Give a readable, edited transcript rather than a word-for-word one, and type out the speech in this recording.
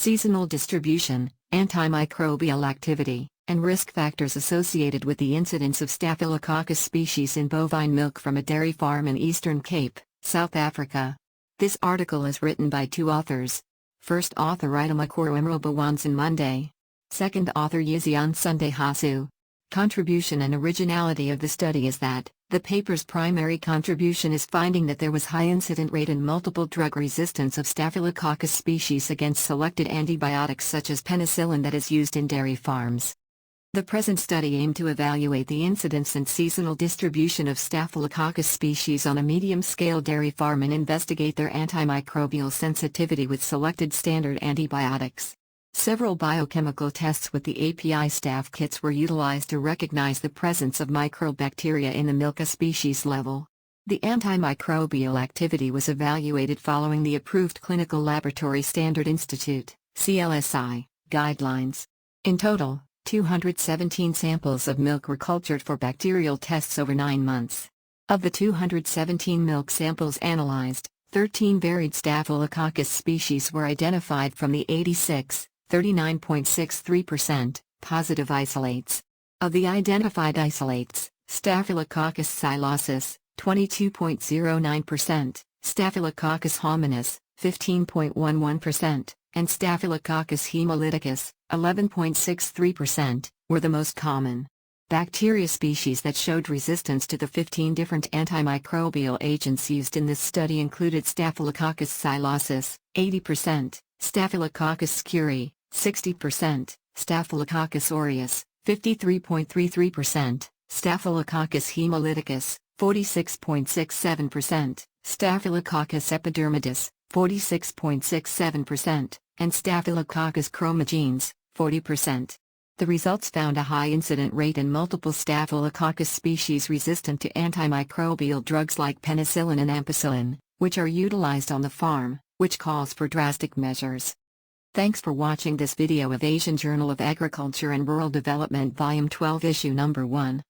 seasonal distribution, antimicrobial activity, and risk factors associated with the incidence of Staphylococcus species in bovine milk from a dairy farm in Eastern Cape, South Africa. This article is written by two authors. First author Antimicrobial Bovine Monday. Second author Yixian Sunday Hasu. Contribution and originality of the study is that, the paper's primary contribution is finding that there was high incident rate and multiple drug resistance of Staphylococcus species against selected antibiotics such as penicillin that is used in dairy farms. The present study aimed to evaluate the incidence and seasonal distribution of Staphylococcus species on a medium-scale dairy farm and investigate their antimicrobial sensitivity with selected standard antibiotics. Several biochemical tests with the API staph kits were utilized to recognize the presence of microbacteria in the milk species level. The antimicrobial activity was evaluated following the approved Clinical Laboratory Standard Institute (CLSI) guidelines. In total, 217 samples of milk were cultured for bacterial tests over 9 months. Of the 217 milk samples analyzed, 13 varied Staphylococcus species were identified from the 86, 39.63%, positive isolates. Of the identified isolates, Staphylococcus psilocysis, 22.09%, Staphylococcus hominis, 15.11%, and Staphylococcus hemolyticus, 11.63%, were the most common. Bacteria species that showed resistance to the 15 different antimicrobial agents used in this study included Staphylococcus psilocysis, 80%, Staphylococcus sciuri, 60%, Staphylococcus aureus, 53.33%, Staphylococcus hemolyticus, 46.67%, Staphylococcus epidermidis, 46.67%, and Staphylococcus chromogenes, 40%. The results found a high incident rate in multiple Staphylococcus species resistant to antimicrobial drugs like penicillin and ampicillin, which are utilized on the farm, which calls for drastic measures. Thanks for watching this video of Asian Journal of Agriculture and Rural Development Volume 12 Issue Number 1.